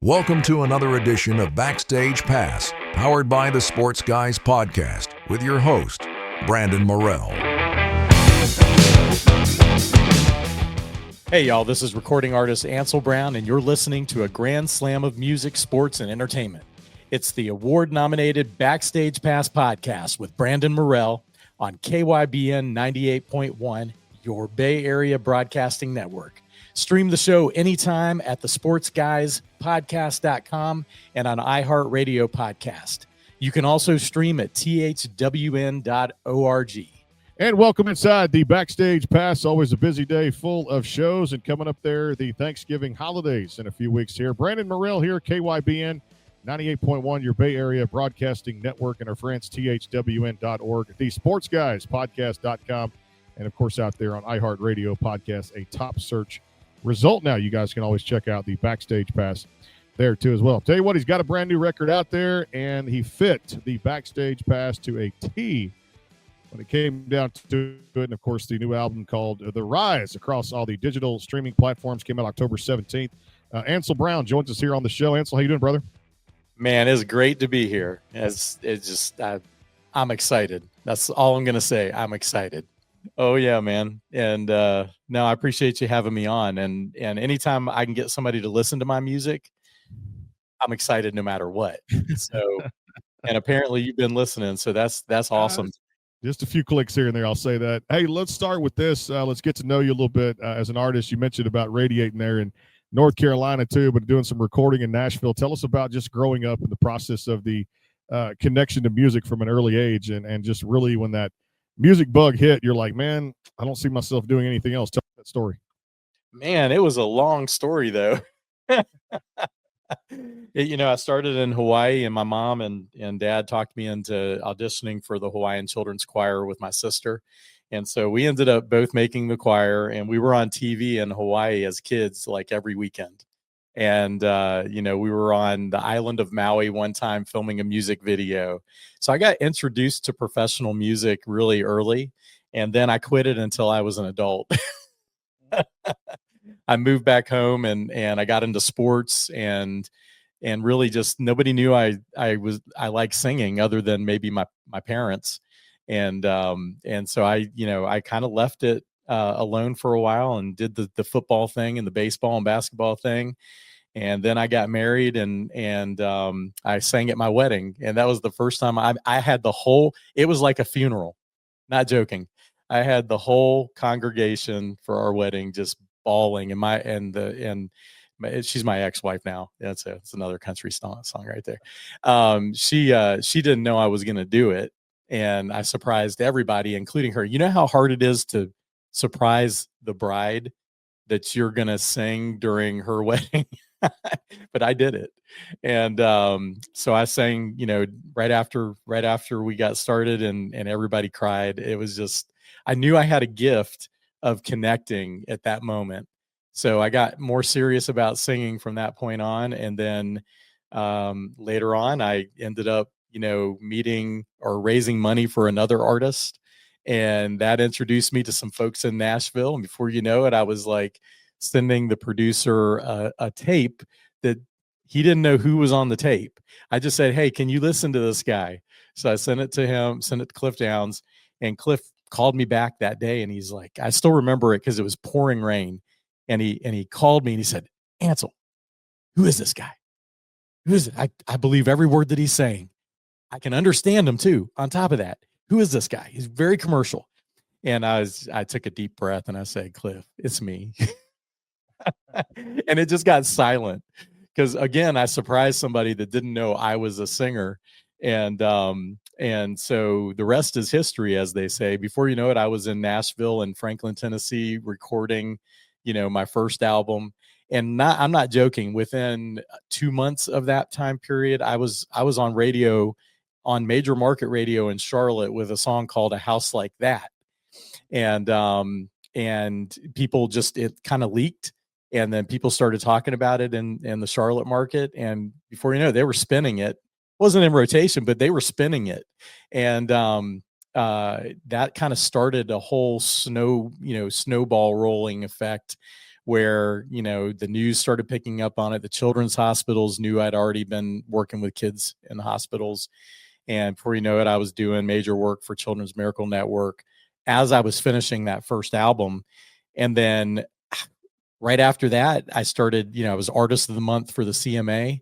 Welcome to another edition of Backstage Pass, powered by the Sports Guys Podcast, with your host, Brandon Morrell. Hey, y'all, this is recording artist Ansel Brown, and you're listening to a grand slam of music, sports, and entertainment. It's the award-nominated Backstage Pass podcast with Brandon Morrell on KYBN 98.1, your Bay Area Broadcasting Network. Stream the show anytime at thesportsguyspodcast.com and on iHeartRadio Podcast. You can also stream at thwn.org. And welcome inside the Backstage Pass. Always a busy day full of shows, and coming up there, the Thanksgiving holidays in a few weeks here. Brandon Morrell here, KYBN 98.1, your Bay Area Broadcasting Network, and our friends, thwn.org, the Sports Guys Podcast.com, and of course out there on iHeartRadio Podcast, a top search result now. You guys can always check out the Backstage Pass there too as well. Tell you what, he's got a brand new record out there, and he fit the Backstage Pass to a T when it came down to it. And of course, the new album called The Rise across all the digital streaming platforms came out October 17th. Ansel Brown joins us here on the show. Ansel, how you doing, brother? Man, it's great to be here. I'm excited. That's all I'm going to say. I'm excited. Oh yeah, man. And no, I appreciate you having me on. And anytime I can get somebody to listen to my music, I'm excited no matter what. So, and apparently you've been listening, so that's awesome. Just a few clicks here and there, I'll say that. Hey, let's start with this. Let's get to know you a little bit as an artist. You mentioned about radiating there in North Carolina too, but doing some recording in Nashville. Tell us about just growing up in the process of the connection to music from an early age, and just really when that music bug hit, you're like, man, I don't see myself doing anything else. Tell that story. Man, it was a long story though. I started in Hawaii, and my mom and dad talked me into auditioning for the Hawaiian Children's Choir with my sister. And so we ended up both making the choir, and we were on TV in Hawaii as kids, like every weekend. And, we were on the island of Maui one time filming a music video. So I got introduced to professional music really early, and then I quit it until I was an adult. I moved back home and I got into sports, and really just nobody knew I like singing other than maybe my parents. And so I kind of left it alone for a while and did the football thing and the baseball and basketball thing. And then I got married and I sang at my wedding. And that was the first time I had it was like a funeral, not joking. I had the whole congregation for our wedding just bawling, and she's my ex-wife now. It's another country song right there. She didn't know I was going to do it. And I surprised everybody, including her. You know how hard it is to surprise the bride that you're going to sing during her wedding? But I did it. And so I sang, right after we got started, and everybody cried. It was just, I knew I had a gift of connecting at that moment. So I got more serious about singing from that point on. And then later on, I ended up, meeting or raising money for another artist. And that introduced me to some folks in Nashville. And before you know it, I was like sending the producer a tape that he didn't know who was on the tape. I just said, hey, can you listen to this guy? So I sent it to him, sent it to Cliff Downs, and Cliff called me back that day. And he's like, I still remember it because it was pouring rain. And he called me and he said, Ansel, who is this guy? Who is it? I believe every word that he's saying. I can understand him too. On top of that, who is this guy? He's very commercial. And I took a deep breath and I said, Cliff, it's me. And it just got silent because, again, I surprised somebody that didn't know I was a singer. And so the rest is history, as they say. Before you know it, I was in Nashville and Franklin, Tennessee, recording, my first album. And I'm not joking. Within 2 months of that time period, I was on radio, on major market radio in Charlotte, with a song called A House Like That. And people it kind of leaked, and then people started talking about it in the Charlotte market. And before you know, they were spinning it. It wasn't in rotation, but they were spinning it. And that kind of started a whole snowball rolling effect where, the news started picking up on it. The children's hospitals knew I'd already been working with kids in hospitals. And before you know it, I was doing major work for Children's Miracle Network as I was finishing that first album. And then right after that, I started, I was Artist of the Month for the CMA,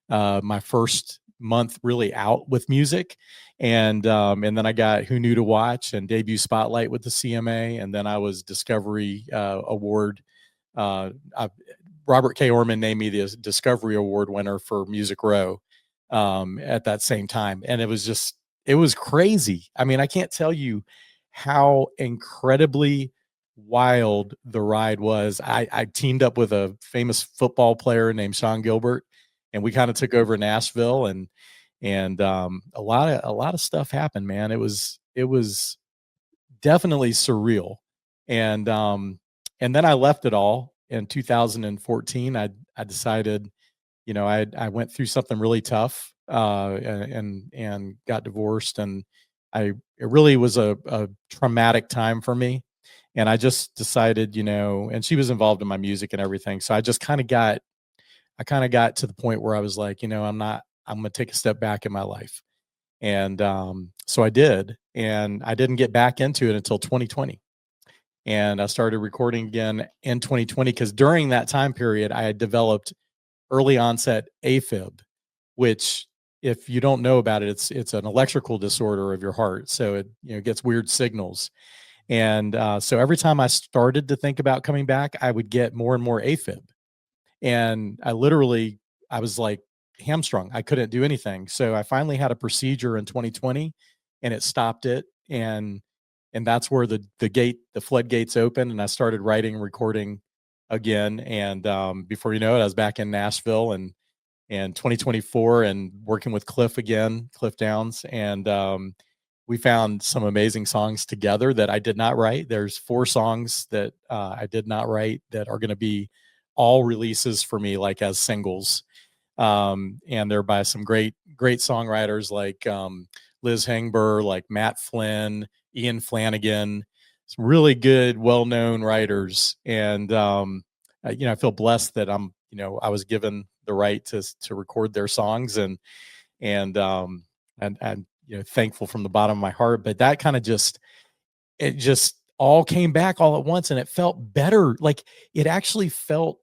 my first month really out with music. And then I got Who Knew to Watch and Debut Spotlight with the CMA. And then I was Discovery Award. Robert K. Orman named me the Discovery Award winner for Music Row at that same time. And it was crazy. I mean, I can't tell you how incredibly wild the ride was. I teamed up with a famous football player named Sean Gilbert, and we kind of took over Nashville, and a lot of stuff happened, man. It was definitely surreal. And then I left it all in 2014. I decided, I went through something really tough, and got divorced, and it really was a traumatic time for me. And I just decided, and she was involved in my music and everything. So I just kind of got to the point where I was like, I'm going to take a step back in my life. And so I did, and I didn't get back into it until 2020. And I started recording again in 2020, because during that time period, I had developed early onset AFib, which, if you don't know about it, it's an electrical disorder of your heart. So it gets weird signals. And so every time I started to think about coming back, I would get more and more AFib. And I was like hamstrung. I couldn't do anything. So I finally had a procedure in 2020, and it stopped it. And that's where the floodgates opened, and I started writing, recording again. And before you know it, I was back in Nashville and 2024 and working with Cliff Downs. And we found some amazing songs together that I did not write. There's 4 songs that I did not write that are going to be all releases for me, like as singles. And they're by some great songwriters like Liz Hangber, like Matt Flynn, Ian Flanagan, some really good, well-known writers. And, I feel blessed that I was given the right to record their songs, and thankful from the bottom of my heart. But that kind of it just all came back all at once, and it felt better. Like, it actually felt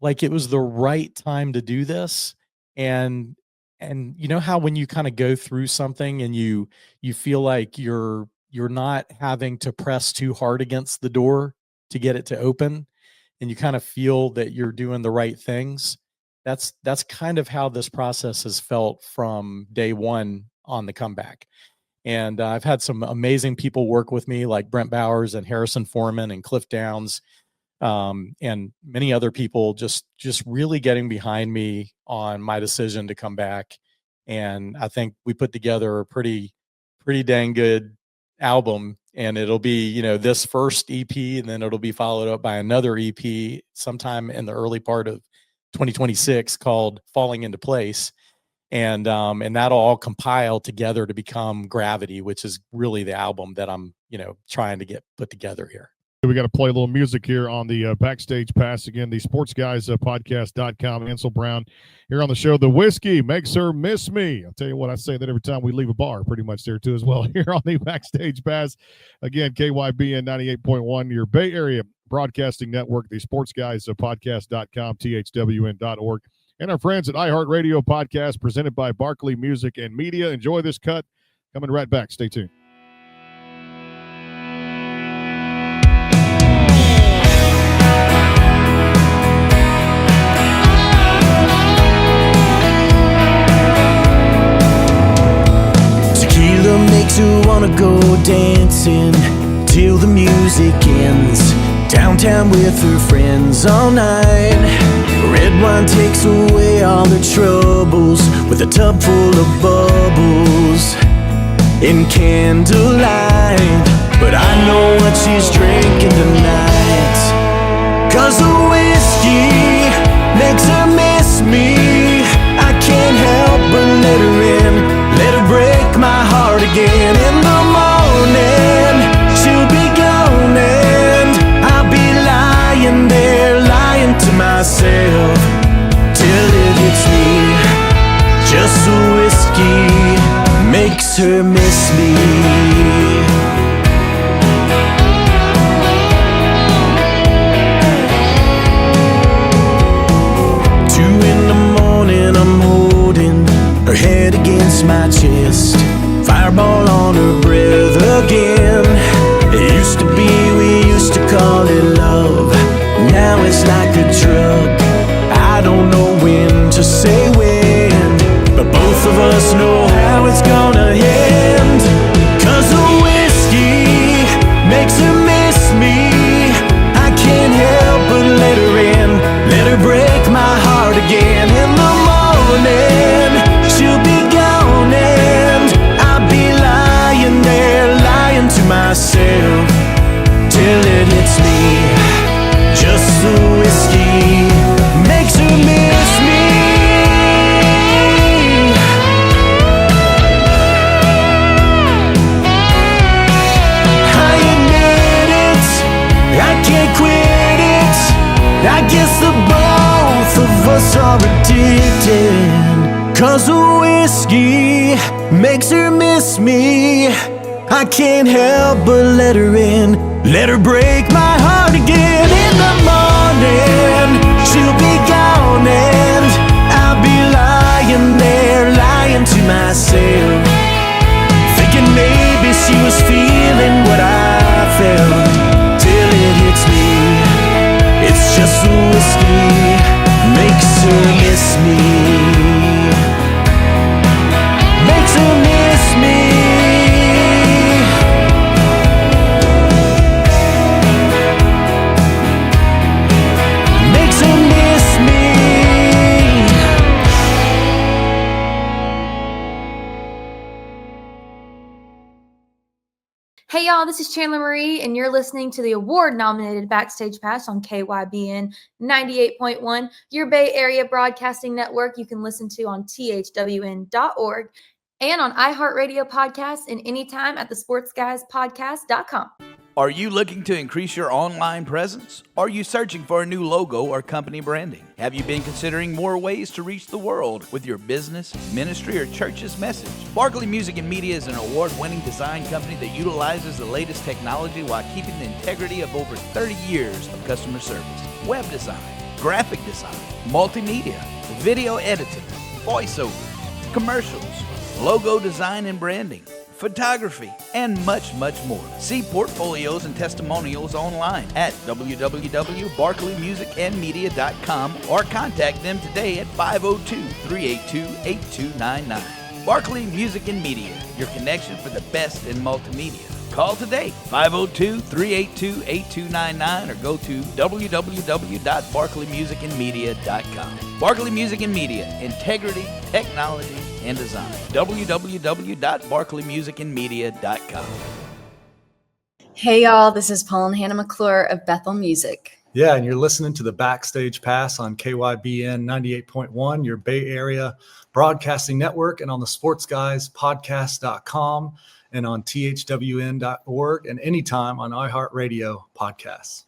like it was the right time to do this. And how when you kind of go through something and you feel like you're not having to press too hard against the door to get it to open, and you kind of feel that you're doing the right things. That's kind of how this process has felt from day one on the comeback. And I've had some amazing people work with me, like Brent Bowers and Harrison Foreman and Cliff Downs, and many other people just really getting behind me on my decision to come back. And I think we put together a pretty dang good album, and it'll be, this first EP, and then it'll be followed up by another EP sometime in the early part of 2026 called Falling Into Place. And that'll all compile together to become Gravity, which is really the album that I'm, trying to get put together here. We got to play a little music here on the Backstage Pass. Again, the sportsguyspodcast.com. Ansel Brown here on the show. The whiskey makes her miss me. I'll tell you what, I say that every time we leave a bar, pretty much there too as well, here on the Backstage Pass. Again, KYBN 98.1, your Bay Area broadcasting network, the sportsguyspodcast.com, thwn.org, and our friends at iHeartRadio Podcast, presented by Barkley Music and Media. Enjoy this cut. Coming right back. Stay tuned. Makes her wanna go dancing till the music ends. Downtown with her friends all night. Red wine takes away all her troubles with a tub full of bubbles in candlelight. But I know what she's drinking tonight, 'cause the whiskey makes her miss me. I can't help but let her in. Let her break my heart again. In the morning she'll be gone, and I'll be lying there makes her miss me. 2 a.m, I'm holding her head against my chest, fireball on her breath again. It used to be, we used to call it love. Now it's like a drug. I don't know when to say when, but both of us know how it's gonna end. 'Cause the whiskey makes her miss me. I can't help but let her in, let her break my heart again. In the morning she'll be gone and I'll be lying there, lying to myself till it hits me. Just the whiskey makes her miss me. I admit it, I can't quit it. I guess the both of us are addicted. 'Cause the whiskey makes her miss me. I can't help but let her in, let her break my heart again. In the morning she'll be gone and I'll be lying there, lying to myself, thinking maybe she was feeling what I felt, till it hits me. It's just the whiskey makes her miss me, makes her miss me. Hey y'all, this is Chandler Marie, and you're listening to the award-nominated Backstage Pass on KYBN 98.1, your Bay Area broadcasting network. You can listen to on thwn.org and on iHeartRadio podcasts and anytime at thesportsguyspodcast.com. Are you looking to increase your online presence? Are you searching for a new logo or company branding? Have you been considering more ways to reach the world with your business, ministry, or church's message? Barkley Music and Media is an award-winning design company that utilizes the latest technology while keeping the integrity of over 30 years of customer service. Web design, graphic design, multimedia, video editing, voiceover, commercials, logo design and branding, photography, and much, much more. See portfolios and testimonials online at www.barkleymusicandmedia.com or contact them today at 502-382-8299. Barkley Music and Media, your connection for the best in multimedia. Call today, 502-382-8299, or go to www.barkleymusicandmedia.com. Barkley Music and Media, integrity, technology, and design. www.barkleymusicandmedia.com. Hey y'all, this is Paul and Hannah McClure of Bethel Music. Yeah, and you're listening to the Backstage Pass on KYBN 98.1, your Bay Area broadcasting network, and on the sportsguyspodcast.com and on thwn.org and anytime on iHeartRadio podcasts.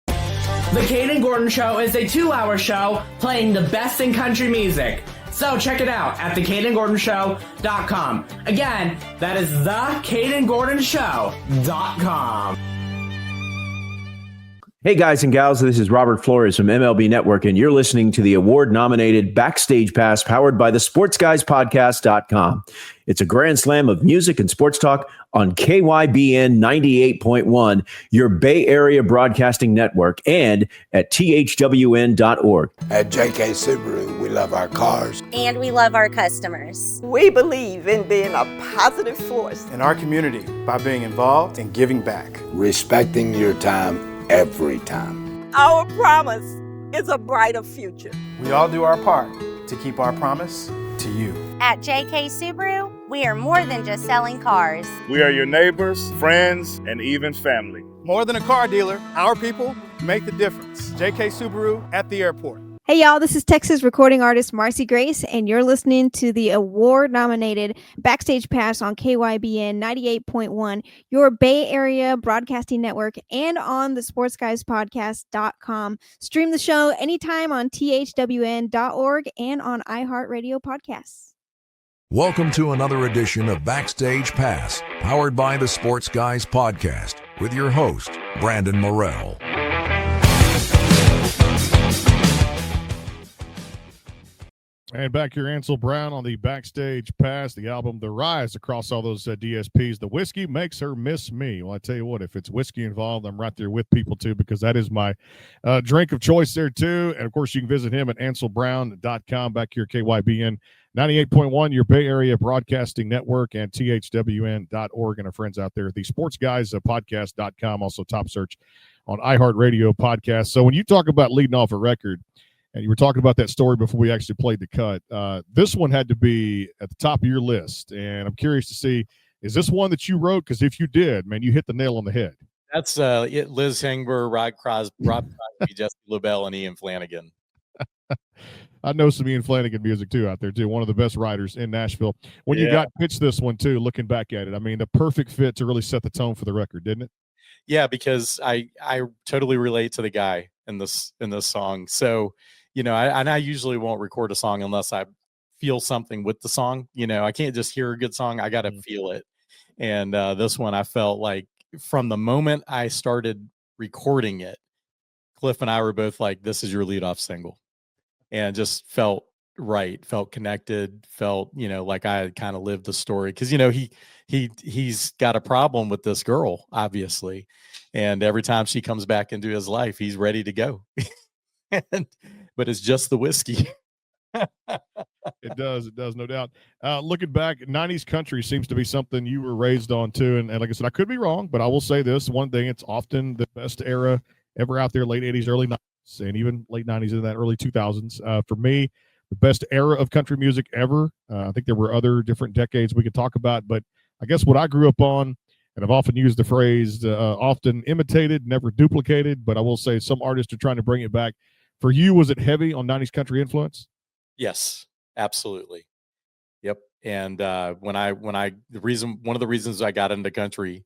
The Caden Gordon Show is a 2-hour show playing the best in country music. So check it out at thecadengordonshow.com. Again, that is thecadengordonshow.com. Hey guys and gals, this is Robert Flores from MLB Network, and you're listening to the award-nominated Backstage Pass powered by the sportsguyspodcast.com. It's a grand slam of music and sports talk on KYBN 98.1, your Bay Area broadcasting network, and at thwn.org. At JK Subaru, we love our cars. And we love our customers. We believe in being a positive force in our community by being involved and giving back. Respecting your time every time. Our promise is a brighter future. We all do our part to keep our promise to you. At JK Subaru, we are more than just selling cars. We are your neighbors, friends, and even family. More than a car dealer, our people make the difference. JK Subaru at the airport. Hey y'all, this is Texas recording artist Marcy Grace, and you're listening to the award-nominated Backstage Pass on KYBN 98.1, your Bay Area broadcasting network, and on the sportsguyspodcast.com. Stream the show anytime on thwn.org and on iHeartRadio podcasts. Welcome to another edition of Backstage Pass, powered by the Sports Guys Podcast, with your host, Brandon Morrell. And back here, Ansel Brown on the Backstage Pass, the album The Rise, across all those DSPs. The whiskey makes her miss me. Well, I tell you what, if it's whiskey involved, I'm right there with people too, because that is my drink of choice there too. And of course, you can visit him at anselbrown.com. Back here, KYBN 98.1, your Bay Area Broadcasting Network, and thwn.org, and our friends out there at the Sports Guys Podcast.com, also top search on iHeartRadio podcast. So when you talk about leading off a record, and you were talking about that story before we actually played the cut, this one had to be at the top of your list. And I'm curious to see, is this one that you wrote? Because if you did, man, you hit the nail on the head. That's Liz Hengber, Rob Crosby, Jesse LaBelle, and Ian Flanagan. I know some Ian Flanagan music too out there too. One of the best writers in Nashville. When you got pitched this one too, looking back at it, I mean, the perfect fit to really set the tone for the record, didn't it? Yeah, because I totally relate to the guy in this song. So, you know, I usually won't record a song unless I feel something with the song. You know, I can't just hear a good song. I got to feel it. And this one, I felt like from the moment I started recording it, Cliff and I were both like, this is your leadoff single. And just felt right, felt connected, felt, you know, like I had kind of lived the story. Cause, you know, he's got a problem with this girl, obviously. And every time she comes back into his life, he's ready to go. But it's just the whiskey. It does, no doubt. Looking back, 90s country seems to be something you were raised on too. And like I said, I could be wrong, but I will say this one thing: it's often the best era ever out there, late 80s, early 90s, and even late 90s and that early 2000s. For me, the best era of country music ever. I think there were other different decades we could talk about, but I guess what I grew up on, and I've often used the phrase, often imitated, never duplicated, but I will say some artists are trying to bring it back. For you, was it heavy on 90s country influence? Yes, absolutely. Yep. And one of the reasons I got into country,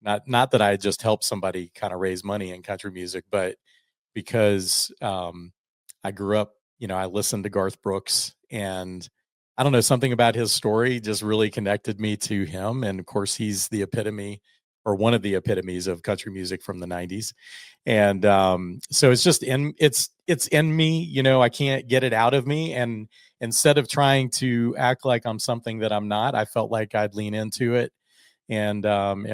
not that I just helped somebody kind of raise money in country music, but because I grew up, you know, I listened to Garth Brooks, and I don't know, something about his story just really connected me to him. And of course, he's the epitome, or one of the epitomes, of country music from the 90s. And so it's just it's in me, you know, I can't get it out of me. And instead of trying to act like I'm something that I'm not, I felt like I'd lean into it and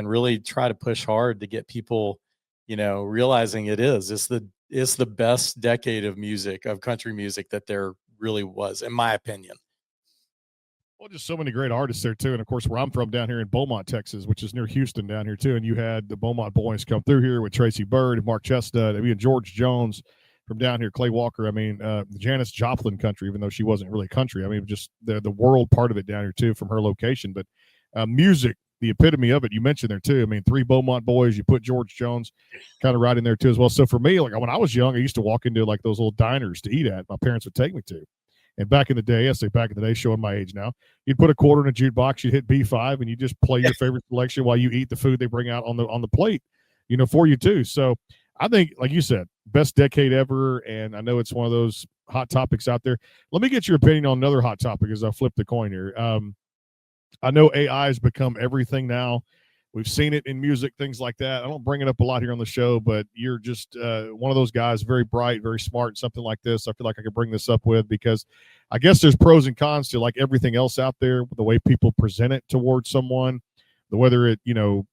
really try to push hard to get people, you know, realizing it's the best decade of music, of country music, that there really was, in my opinion. Well, just so many great artists there too. And of course, where I'm from down here in Beaumont, Texas, which is near Houston down here too. And you had the Beaumont boys come through here with Tracy Byrd and Mark Chestnut, and George Jones from down here, Clay Walker. I mean, Janis Joplin country, even though she wasn't really country. I mean, just the world part of it down here too, from her location. But music, the epitome of it, you mentioned there too. I mean, 3 Beaumont boys, you put George Jones kind of right in there too as well. So for me, like when I was young, I used to walk into like those little diners to eat at. My parents would take me to. And back in the day, I say back in the day, showing my age now, you'd put a quarter in a jukebox, you'd hit B5, and you just play your favorite selection while you eat the food they bring out on the plate, you know, for you too. So I think, like you said, best decade ever. And I know it's one of those hot topics out there. Let me get your opinion on another hot topic as I flip the coin here. I know AI has become everything now. We've seen it in music, things like that. I don't bring it up a lot here on the show, but you're just one of those guys, very bright, very smart, something like this. I feel like I could bring this up with, because I guess there's pros and cons to like everything else out there, the way people present it towards someone, whether it, you know,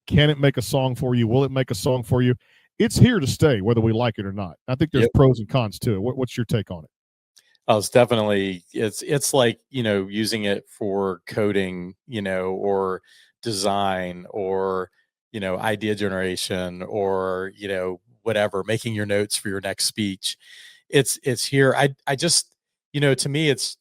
can it make a song for you? Will it make a song for you? It's here to stay, whether we like it or not. I think there's pros and cons to it. What's your take on it? Oh, it's definitely, it's like, you know, using it for coding, you know, or design, or, you know, idea generation, or, you know, whatever, making your notes for your next speech. It's here. I just, you know, to me, it's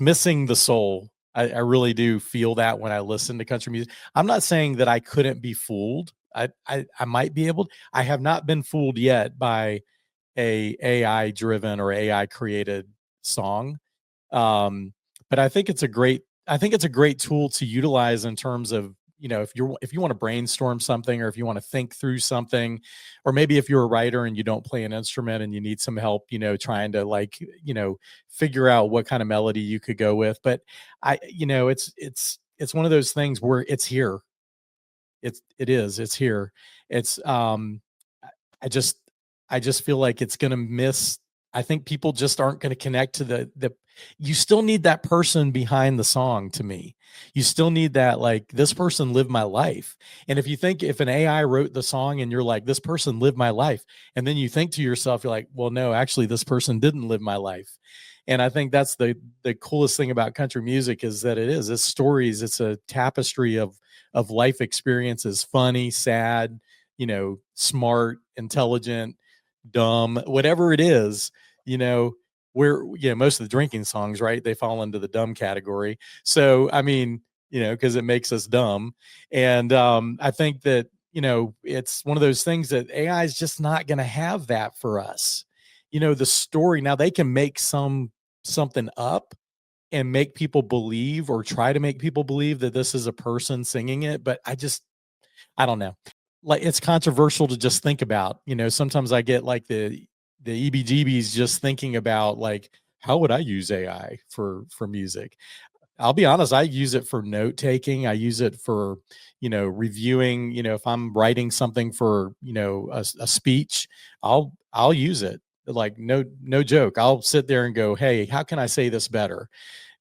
missing the soul. I really do feel that when I listen to country music. I'm not saying that I couldn't be fooled. I might be able to. I have not been fooled yet by a AI driven or AI created song. But I think it's a great tool to utilize in terms of, if you want to brainstorm something, or if you want to think through something, or maybe if you're a writer and you don't play an instrument and you need some help, trying to figure out what kind of melody you could go with. But it's one of those things where it's here. It's here. It's I just feel like it's going to miss. I think people just aren't going to connect to the you still need that person behind the song. To me, you still need that, like, this person lived my life. And if an AI wrote the song and you're like, this person lived my life, and then you think to yourself, you're like, well, no, actually this person didn't live my life. And I think that's the coolest thing about country music, is that it's stories. It's a tapestry of life experiences, funny, sad, smart, intelligent, dumb, whatever it is, where, most of the drinking songs, right, they fall into the dumb category. So, I mean, because it makes us dumb. And I think that, it's one of those things that AI is just not going to have that for us. The story, now they can make something up and make people believe, or try to make people believe that this is a person singing it. But I don't know. Like, it's controversial to just think about. Sometimes I get like the EBGBs just thinking about, like, how would I use AI for music? I'll be honest, I use it for note taking. I use it for, reviewing. If I'm writing something for, a speech, I'll use it. Like, no joke. I'll sit there and go, hey, how can I say this better?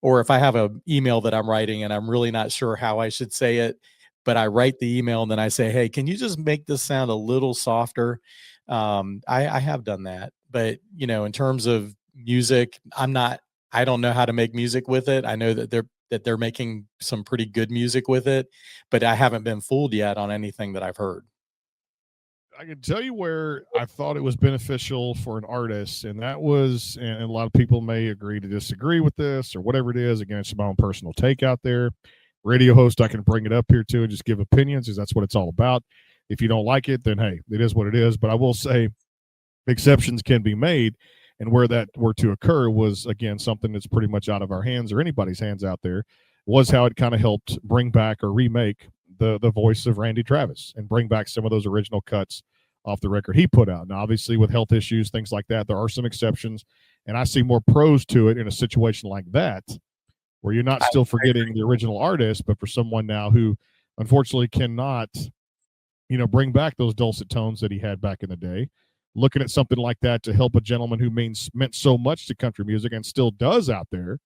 Or if I have an email that I'm writing and I'm really not sure how I should say it, but I write the email and then I say, hey, can you just make this sound a little softer? I have done that. But, in terms of music, I don't know how to make music with it. I know that they're making some pretty good music with it, but I haven't been fooled yet on anything that I've heard. I can tell you where I thought it was beneficial for an artist, and that was, and a lot of people may agree to disagree with this or whatever it is. Again, it's my own personal take out there. Radio host, I can bring it up here too and just give opinions, because that's what it's all about. If you don't like it, then hey, it is what it is. But I will say exceptions can be made, and where that were to occur was, again, something that's pretty much out of our hands, or anybody's hands out there, was how it kind of helped bring back or remake the voice of Randy Travis and bring back some of those original cuts off the record he put out. Now, obviously, with health issues, things like that, there are some exceptions, and I see more pros to it in a situation like that, where you're not still forgetting the original artist, but for someone now who unfortunately cannot, bring back those dulcet tones that he had back in the day, looking at something like that to help a gentleman who meant so much to country music and still does out there.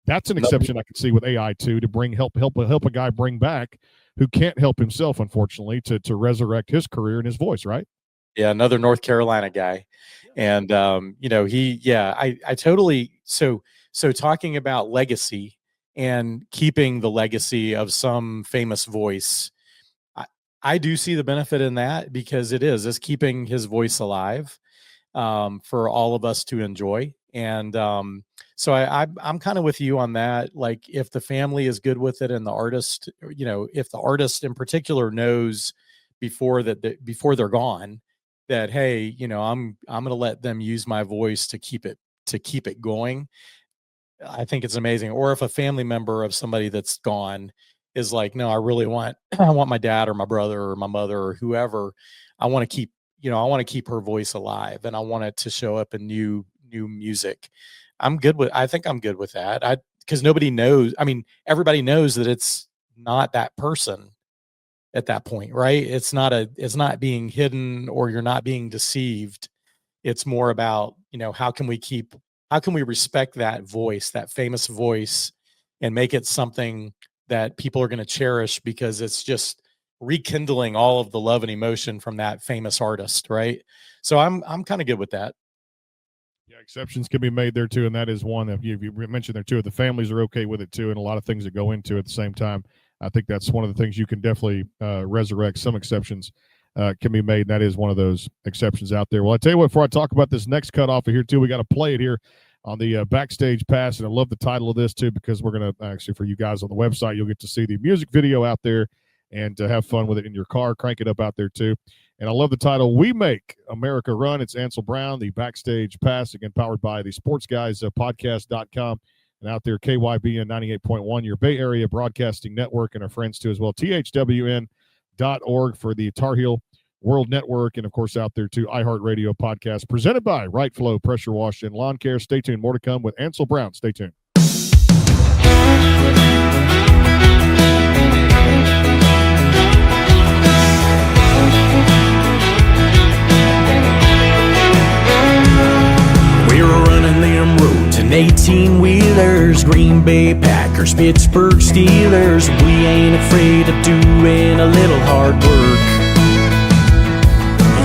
That's an exception I can see with AI too, to help a guy bring back who can't help himself, unfortunately, to resurrect his career and his voice, right? Yeah, another North Carolina guy. And I totally, so talking about legacy and keeping the legacy of some famous voice, I do see the benefit in that, because it's keeping his voice alive for all of us to enjoy. And so I'm kind of with you on that. Like, if the family is good with it, and the artist, if the artist in particular knows before they're gone, that, hey, I'm going to let them use my voice to keep it going, I think it's amazing. Or if a family member of somebody that's gone is like, no, I want my dad or my brother or my mother or whoever, I want to keep her voice alive, and I want it to show up in new music. I think I'm good with that. Because nobody knows. I mean, everybody knows that it's not that person at that point, right? It's not being hidden, or you're not being deceived. It's more about, how can we respect that voice, that famous voice, and make it something that people are going to cherish, because it's just rekindling all of the love and emotion from that famous artist, right? So I'm kind of good with that. Yeah, exceptions can be made there too, and that is one that you mentioned there too. The families are okay with it too, and a lot of things that go into it at the same time. I think that's one of the things you can definitely resurrect. Some exceptions can be made, and that is one of those exceptions out there. Well, I tell you what, before I talk about this next cut off of here too, we got to play it here on the Backstage Pass, and I love the title of this too, because we're going to actually, for you guys on the website, you'll get to see the music video out there and have fun with it in your car. Crank it up out there too. And I love the title, We Make America Run. It's Ansel Brown, the Backstage Pass, again, powered by the sportsguyspodcast.com. and out there, KYBN 98.1, your Bay Area Broadcasting Network, and our friends too as well, THWN.org for the Tar Heel World Network, and of course out there too, iHeartRadio podcast presented by Right Flow Pressure Wash and Lawn Care. Stay tuned. More to come with Ansel Brown. Stay tuned. We're running them roads in 18-wheelers, Green Bay Packers, Pittsburgh Steelers. We ain't afraid of doing a little hard work.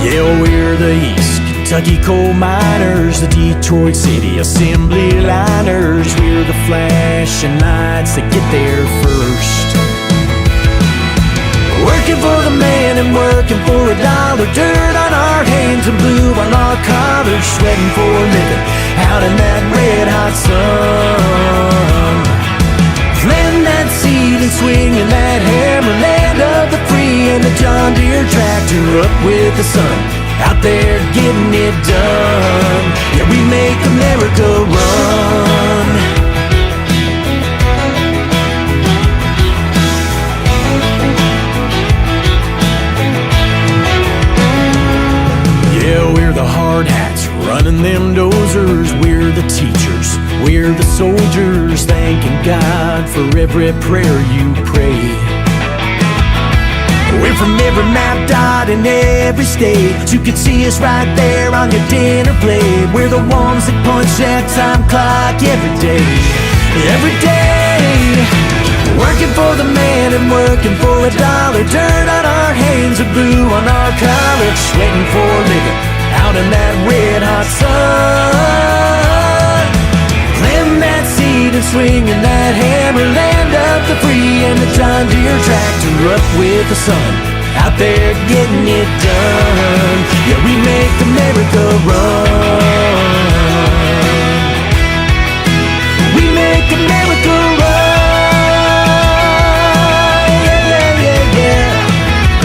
Yeah, we're the East Kentucky Coal Miners, the Detroit City Assembly Liners. We're the flashing lights that get there first. Working for the man and working for a dollar. Dirt on our hands and blue on our collars. Sweating for a living out in that red hot sun. Planting that seed and swinging that hammer. Land of the free and the John Deere tractor. Up with the sun, out there getting it done. Yeah, we make America run. Yeah, we're the hard hats running them dozers. We're the teachers, we're the soldiers, thanking God for every prayer you pray. We're from every map dot in every state. You can see us right there on your dinner plate. We're the ones that punch that time clock every day. Every day. Working for the man and working for a dollar. Dirt on our hands and blue on our collars. Sweating for a living out in that red hot sun. Planting that seed and swinging that hammer. Land of the free and the John Deere tractor. Up with the sun, out there getting it done. Yeah, we make America run. We make America run.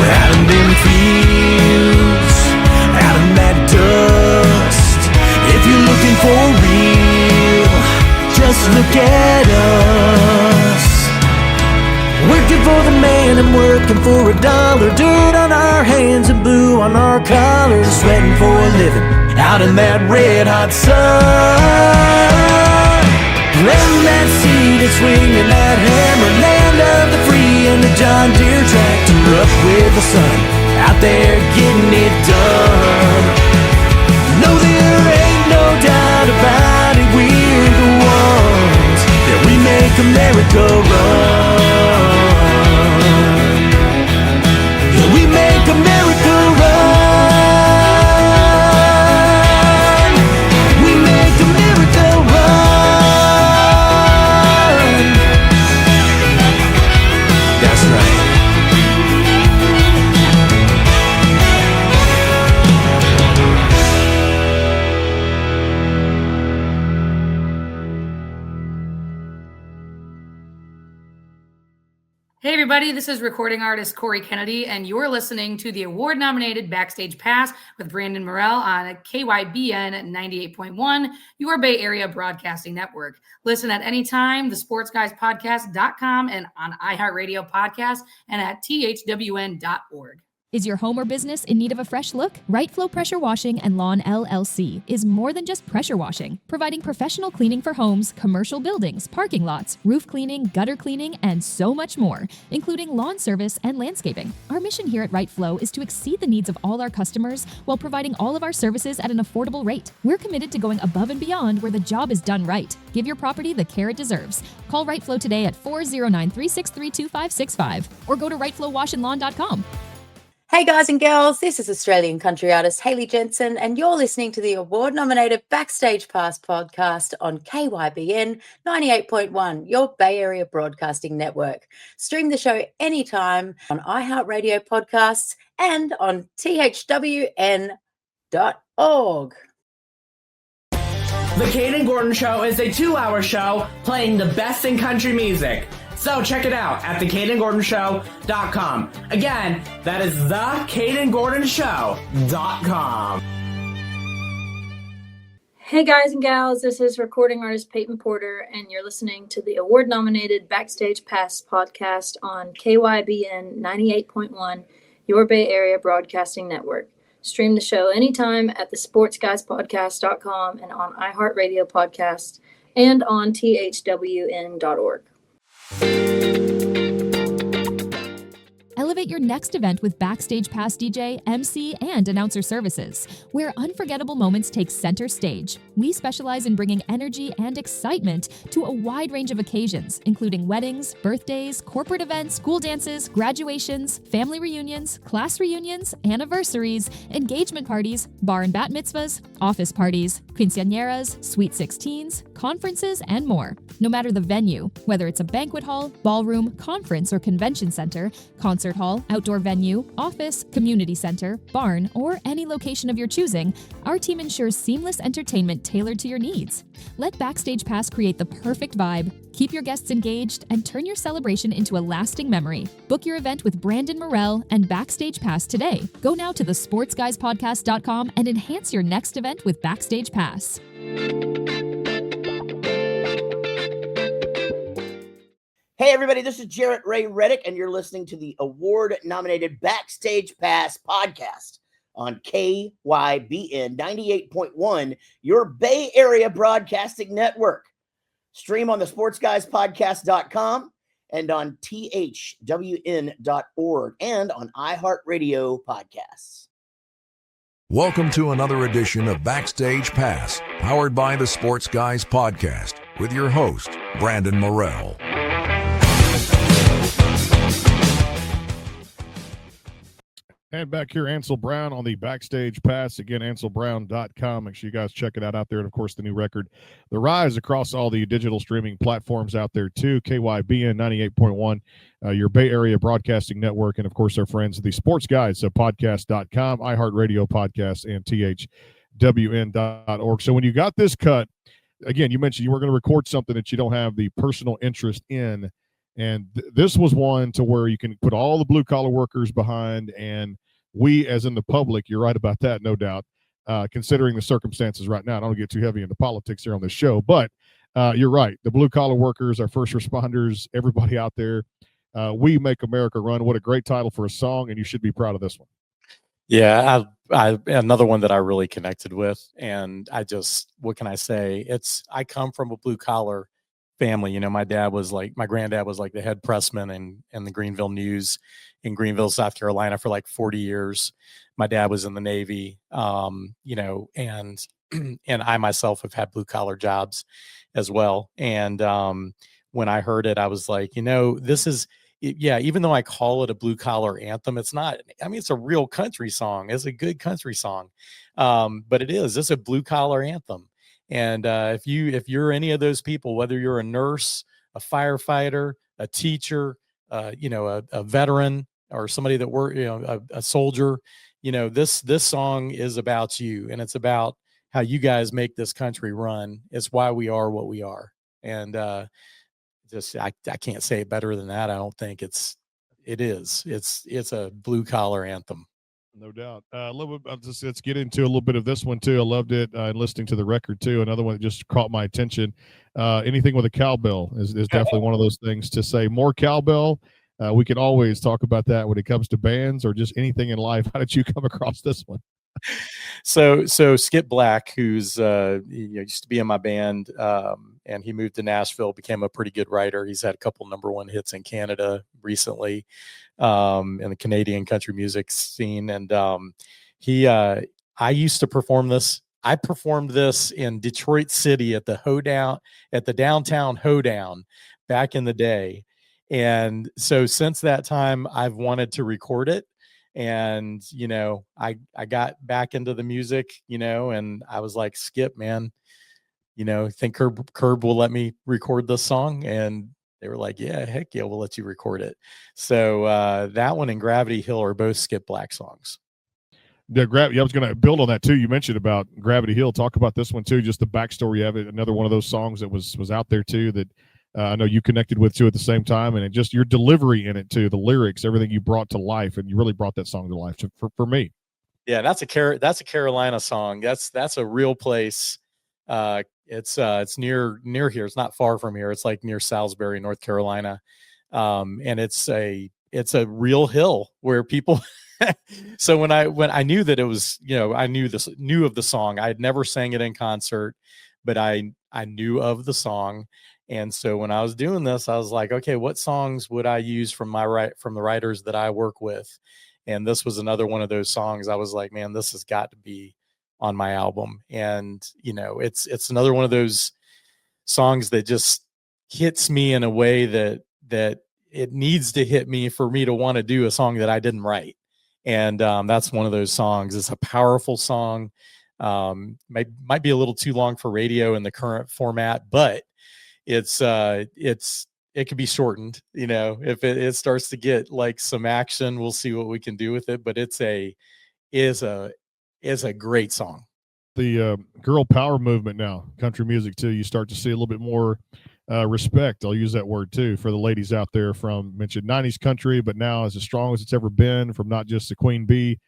Out in them fields, out in that dust. If you're looking for real, just look at us. Working for the man and working for a dollar. Dirt on our hands and blue on our collars. Sweating for a living out in that red hot sun. Planting that seed and swinging that hammer. Land of the free and the John Deere tractor. Up with the sun, out there getting it done. No, there ain't no doubt about it. We're the ones that we make America run. Yeah, we make America run. We make America run. That's right. Hey everybody, this is recording artist Corey Kennedy, and you're listening to the award-nominated Backstage Pass with Brandon Morrell on KYBN 98.1, your Bay Area Broadcasting Network. Listen at any time, thesportsguyspodcast.com, and on iHeartRadio Podcast, and at thwn.org. Is your home or business in need of a fresh look? Right Flow Pressure Washing and Lawn LLC is more than just pressure washing, providing professional cleaning for homes, commercial buildings, parking lots, roof cleaning, gutter cleaning, and so much more, including lawn service and landscaping. Our mission here at Right Flow is to exceed the needs of all our customers while providing all of our services at an affordable rate. We're committed to going above and beyond where the job is done right. Give your property the care it deserves. Call Right Flow today at 409-363-2565 or go to rightflowwashandlawn.com. Hey guys and girls, this is Australian country artist Hayley Jensen, and you're listening to the award-nominated Backstage Pass podcast on KYBN 98.1, your Bay Area Broadcasting Network. Stream the show anytime on iHeartRadio podcasts and on THWN.org. The Kate and Gordon Show is a 2-hour show playing the best in country music. So check it out at thecadeandgordonshow.com. Again, that is thecadeandgordonshow.com. Hey guys and gals, this is recording artist Peyton Porter, and you're listening to the award-nominated Backstage Pass podcast on KYBN 98.1, your Bay Area Broadcasting Network. Stream the show anytime at thesportsguyspodcast.com and on iHeartRadio Podcasts and on thwn.org. Elevate your next event with Backstage Pass DJ, MC, and announcer services, where unforgettable moments take center stage. We specialize in bringing energy and excitement to a wide range of occasions, including weddings, birthdays, corporate events, school dances, graduations, family reunions, class reunions, anniversaries, engagement parties, bar and bat mitzvahs, office parties, quinceañeras, sweet 16s, conferences, and more. No matter the venue, whether it's a banquet hall, ballroom, conference or convention center, concert hall, outdoor venue, office, community center, barn, or any location of your choosing, our team ensures seamless entertainment tailored to your needs. Let Backstage Pass create the perfect vibe, keep your guests engaged, and turn your celebration into a lasting memory. Book your event with Brandon Morell and Backstage Pass today. Go now to thesportsguyspodcast.com and enhance your next event with Backstage Pass. Hey everybody, this is Jarrett Ray Reddick, and you're listening to the award-nominated Backstage Pass podcast on KYBN 98.1, your Bay Area Broadcasting Network. Stream on the sportsguyspodcast.com and on thwn.org and on iHeartRadio Podcasts. Welcome to another edition of Backstage Pass, powered by the Sports Guys Podcast, with your host, Brandon Morell. And back here, Ansel Brown on the Backstage Pass. Again, anselbrown.com. Make sure you guys check it out there. And, of course, the new record, The Rise, across all the digital streaming platforms out there, too. KYBN 98.1, your Bay Area Broadcasting Network. And, of course, our friends, the Sports Guys, so podcast.com, iHeartRadio Podcast, and thwn.org. So when you got this cut, again, you mentioned you were going to record something that you don't have the personal interest in. And this was one to where you can put all the blue-collar workers behind, and we, as in the public, you're right about that, no doubt, considering the circumstances right now. I don't get too heavy into politics here on this show, but you're right. The blue-collar workers, our first responders, everybody out there, we make America run. What a great title for a song, and you should be proud of this one. Yeah, I another one that I really connected with, and what can I say? I come from a blue-collar family. You know, my granddad was like the head pressman in the Greenville News in Greenville, South Carolina for like 40 years. My dad was in the Navy, and I myself have had blue collar jobs as well. And when I heard it, I was like, even though I call it a blue collar anthem, it's not. I mean, it's a real country song. It's a good country song, but it's a blue collar anthem. And if you're any of those people, whether you're a nurse, a firefighter, a teacher, a veteran, or somebody that a soldier, this song is about you, and it's about how you guys make this country run. It's why we are what we are. And I can't say it better than that. I don't think it's a blue collar anthem. No doubt. Let's get into a little bit of this one, too. I loved it. Listening to the record, too. Another one that just caught my attention. Anything with a cowbell is definitely one of those things to say. More cowbell. We can always talk about that when it comes to bands or just anything in life. How did you come across this one? So Skip Black, who's used to be in my band, and he moved to Nashville, became a pretty good writer. He's had a couple #1 hits in Canada recently, in the Canadian country music scene. And I used to perform this. I performed this in Detroit City at the downtown Hoedown back in the day. And so since that time, I've wanted to record it. And, I got back into the music, and I was like, Skip, man, think Curb will let me record this song? And they were like, yeah, heck yeah, we'll let you record it. So that one and Gravity Hill are both Skip Black songs. I was going to build on that too. You mentioned about Gravity Hill. Talk about this one too, just the backstory of it. Another one of those songs that was out there too that I know you connected with too at the same time, and it just your delivery in it too, the lyrics, everything you brought to life, and you really brought that song to life for me. Yeah, that's a Carolina song. That's a real place It's near here. It's not far from here. It's like near Salisbury, North Carolina. And it's a real hill where people so when I knew that it was, I knew of the song. I had never sang it in concert, but I knew of the song. And so when I was doing this, I was like, okay, what songs would I use from the writers that I work with? And this was another one of those songs. I was like, man, this has got to be on my album. And, it's another one of those songs that just hits me in a way that it needs to hit me for me to want to do a song that I didn't write. And that's one of those songs. It's a powerful song. Might be a little too long for radio in the current format, but it could be shortened, if it starts to get like some action, we'll see what we can do with it. But is a great song. The girl power movement now, country music too. You start to see a little bit more respect. I'll use that word too for the ladies out there from mentioned 90s country, but now as strong as it's ever been, from not just the Queen Bee,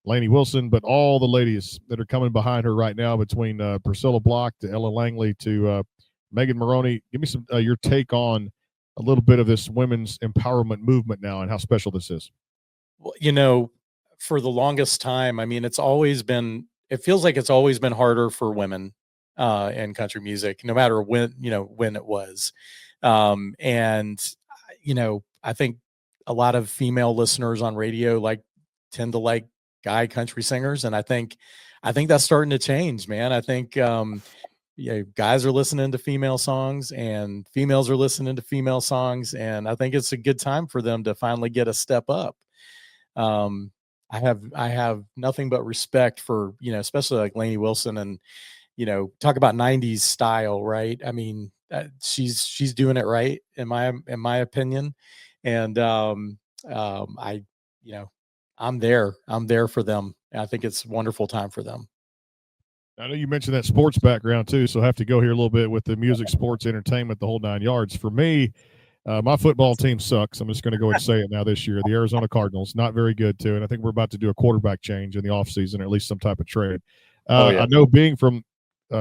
Lainey Wilson, but all the ladies that are coming behind her right now, between Priscilla Block to Ella Langley to Megan Maroney. Give me some your take on a little bit of this women's empowerment movement now and how special this is. Well, for the longest time, I mean, it feels like it's always been harder for women in country music, no matter when it was. And I think a lot of female listeners on radio tend to like guy country singers. And I think that's starting to change, man. I think, guys are listening to female songs and females are listening to female songs. And I think it's a good time for them to finally get a step up. I have nothing but respect for, especially like Lainey Wilson and, talk about 90s style, right? I mean, she's doing it right in my opinion. And, I'm there for them. I think it's a wonderful time for them. I know you mentioned that sports background too, so I have to go here a little bit with the music, sports, entertainment, the whole 9 yards. For me, my football team sucks. I'm just going to go ahead and say it now this year. The Arizona Cardinals, not very good too, and I think we're about to do a quarterback change in the offseason, or at least some type of trade. I know being from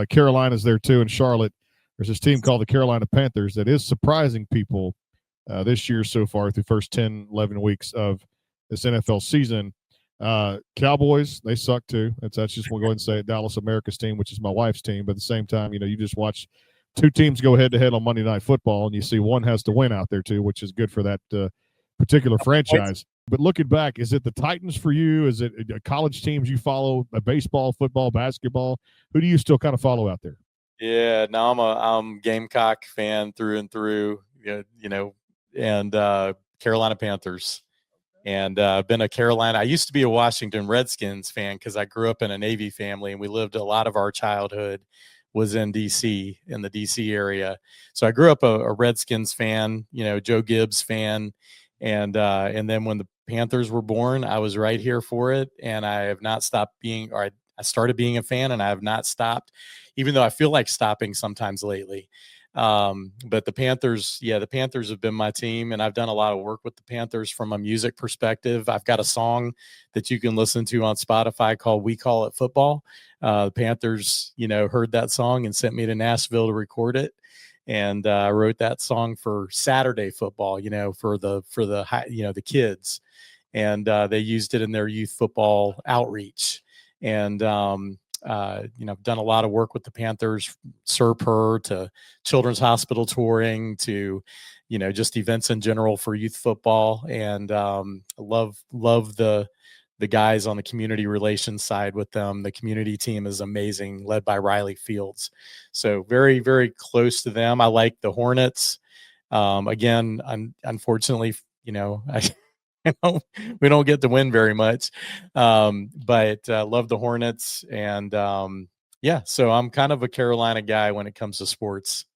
Carolina's there too, in Charlotte, there's this team called the Carolina Panthers that is surprising people this year so far through the first 10, 11 weeks of this NFL season. Cowboys, they suck too. That's just, we'll go ahead and say it. Dallas, America's team, which is my wife's team. But at the same time, you just watch two teams go head to head on Monday Night Football, and you see one has to win out there too, which is good for that particular franchise. But looking back, is it the Titans for you? Is it college teams you follow? Baseball, football, basketball? Who do you still kind of follow out there? Yeah, no, I'm Gamecock fan through and through. And Carolina Panthers. And been a Carolina. I used to be a Washington Redskins fan because I grew up in a Navy family, and we lived a lot of our childhood was in DC, in the DC area. So I grew up a Redskins fan, Joe Gibbs fan, and then when the Panthers were born, I was right here for it, and I have not stopped being. Or I started being a fan, and I have not stopped, even though I feel like stopping sometimes lately. But the Panthers have been my team, and I've done a lot of work with the Panthers from a music perspective. I've got a song that you can listen to on Spotify called We Call It Football. The Panthers, heard that song and sent me to Nashville to record it. And I wrote that song for Saturday football, for the kids, and they used it in their youth football outreach. And I've done a lot of work with the Panthers, SERPER to Children's Hospital touring to, just events in general for youth football. And love the guys on the community relations side with them. The community team is amazing, led by Riley Fields. So very, very close to them. I like the Hornets. Again, unfortunately, we don't get to win very much, but love the Hornets. And so I'm kind of a Carolina guy when it comes to sports.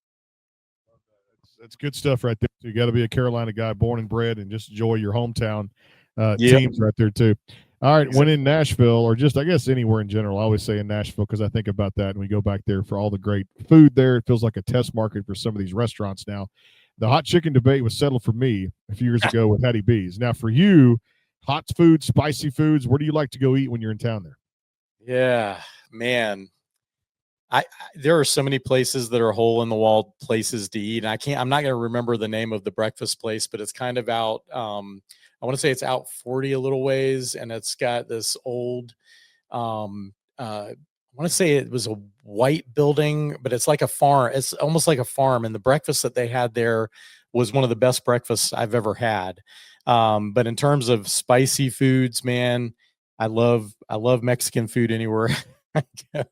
That's good stuff right there. You got to be a Carolina guy, born and bred, and just enjoy your hometown teams right there too. All right, exactly. When in Nashville, or just I guess anywhere in general, I always say in Nashville because I think about that, and we go back there for all the great food there. It feels like a test market for some of these restaurants now. The hot chicken debate was settled for me a few years ago with Hattie B's. Now for you, hot food, spicy foods, where do you like to go eat when you're in town there? Yeah, man. there are so many places that are hole in the wall places to eat. And I'm not going to remember the name of the breakfast place, but it's kind of out. I want to say it's out 40 a little ways, and it's got this old, I want to say it was a white building, but it's like a farm. It's almost like a farm. And the breakfast that they had there was one of the best breakfasts I've ever had. But in terms of spicy foods, man, I love Mexican food anywhere I go.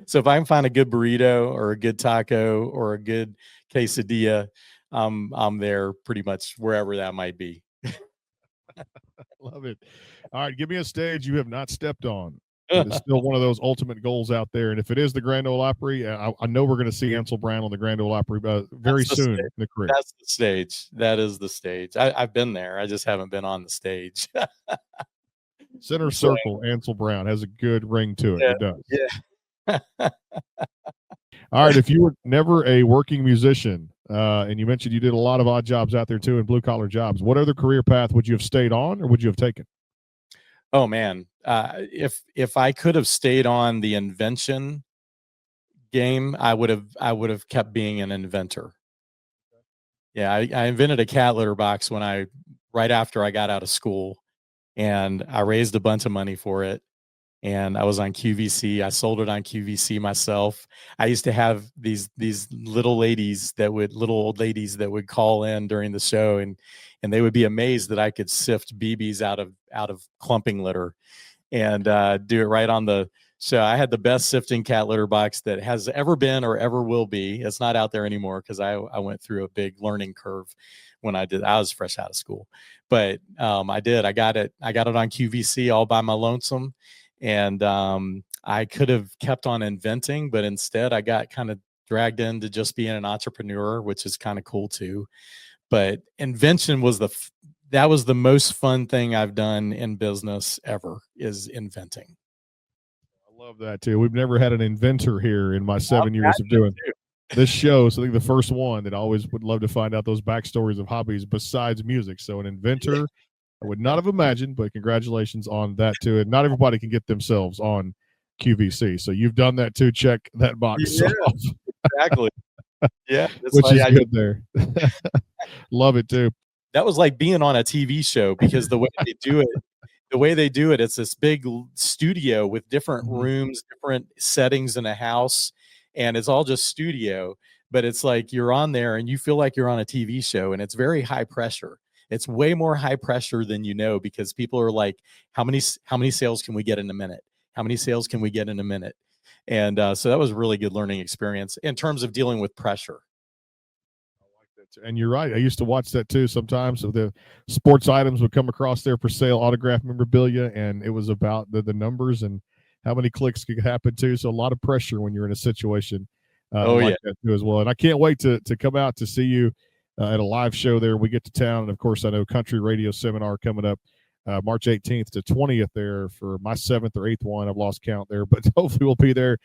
So if I can find a good burrito or a good taco or a good quesadilla, I'm there pretty much wherever that might be. Love it. All right, give me a stage you have not stepped on. It's still one of those ultimate goals out there. And if it is the Grand Ole Opry, I know we're going to see Ansel Brown on the Grand Ole Opry very soon in the career. That's the stage. That is the stage. I've been there. I just haven't been on the stage. Center circle, Ansel Brown has a good ring to it. Yeah, It does. Yeah. All right, if you were never a working musician, and you mentioned you did a lot of odd jobs out there too, and blue-collar jobs, what other career path would you have stayed on or would you have taken? Oh man, if I could have stayed on the invention game, I would have kept being an inventor. Yeah, I invented a cat litter box right after I got out of school, and I raised a bunch of money for it. And I was on QVC. I sold it on QVC myself. I used to have these little old ladies that would call in during the show, and they would be amazed that I could sift BBs out of clumping litter and do it right on the show. I had the best sifting cat litter box that has ever been or ever will be. It's not out there anymore because I went through a big learning curve when I was fresh out of school. But I got it on QVC all by my lonesome. And I could have kept on inventing, but instead I got kind of dragged into just being an entrepreneur, which is kind of cool too. But invention was that was the most fun thing I've done in business ever, is inventing. I love that too. We've never had an inventor here in my 7 years of doing this show. So I think the first one that I always would love to find out those backstories of hobbies besides music. So an inventor, I would not have imagined, but congratulations on that too. And not everybody can get themselves on QVC. So you've done that too. Check that box off. Exactly. Yeah. Which is good there. Love it too. That was like being on a TV show, because the way they do it, it's this big studio with different rooms, different settings in a house, and it's all just studio, but it's like you're on there and you feel like you're on a TV show, and it's very high pressure. It's way more high pressure than because people are like, how many sales can we get in a minute? How many sales can we get in a minute? And so that was a really good learning experience in terms of dealing with pressure. I like that. And you're right. I used to watch that too sometimes. So the sports items would come across there for sale, autograph memorabilia, and it was about the numbers and how many clicks could happen too. So a lot of pressure when you're in a situation that too as well. And I can't wait to come out to see you at a live show there. We get to town. And of course, I know Country Radio Seminar coming up March 18th to 20th there for my 7th or 8th one. I've lost count there, but hopefully we'll be there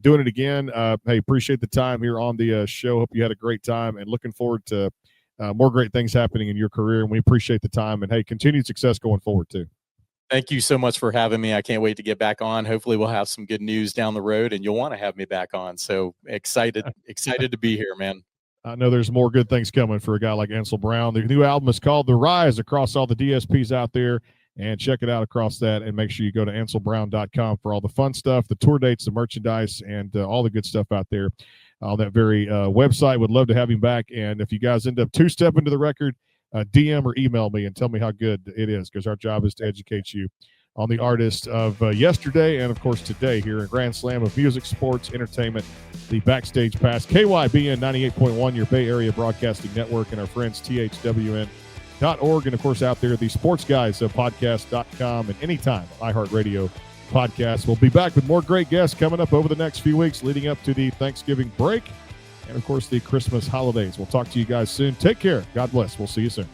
doing it again. Hey, appreciate the time here on the show. Hope you had a great time, and looking forward to more great things happening in your career. And we appreciate the time, and hey, continued success going forward too. Thank you so much for having me. I can't wait to get back on. Hopefully we'll have some good news down the road, and you'll want to have me back on. So excited to be here, man. I know there's more good things coming for a guy like Ansel Brown. The new album is called The Rise, across all the DSPs out there, and check it out across that. And make sure you go to anselbrown.com for all the fun stuff, the tour dates, the merchandise, and all the good stuff out there on that very website. Would love to have him back. And if you guys end up two-stepping to the record, DM or email me and tell me how good it is, because our job is to educate you on the artists of yesterday and, of course, today here in Grand Slam of music, sports, entertainment, the Backstage Pass, KYBN 98.1, your Bay Area Broadcasting Network, and our friends THWN.org, and, of course, out there, the Sports Guys podcast.com, and anytime iHeartRadio podcast. We'll be back with more great guests coming up over the next few weeks leading up to the Thanksgiving break and, of course, the Christmas holidays. We'll talk to you guys soon. Take care. God bless. We'll see you soon.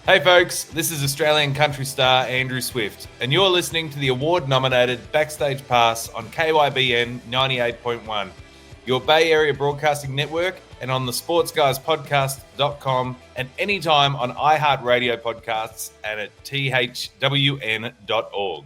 Hey folks, this is Australian country star Andrew Swift, and you're listening to the award-nominated Backstage Pass on KYBN 98.1, your Bay Area Broadcasting Network, and on the sportsguyspodcast.com, and anytime on iHeartRadio podcasts and at thwn.org.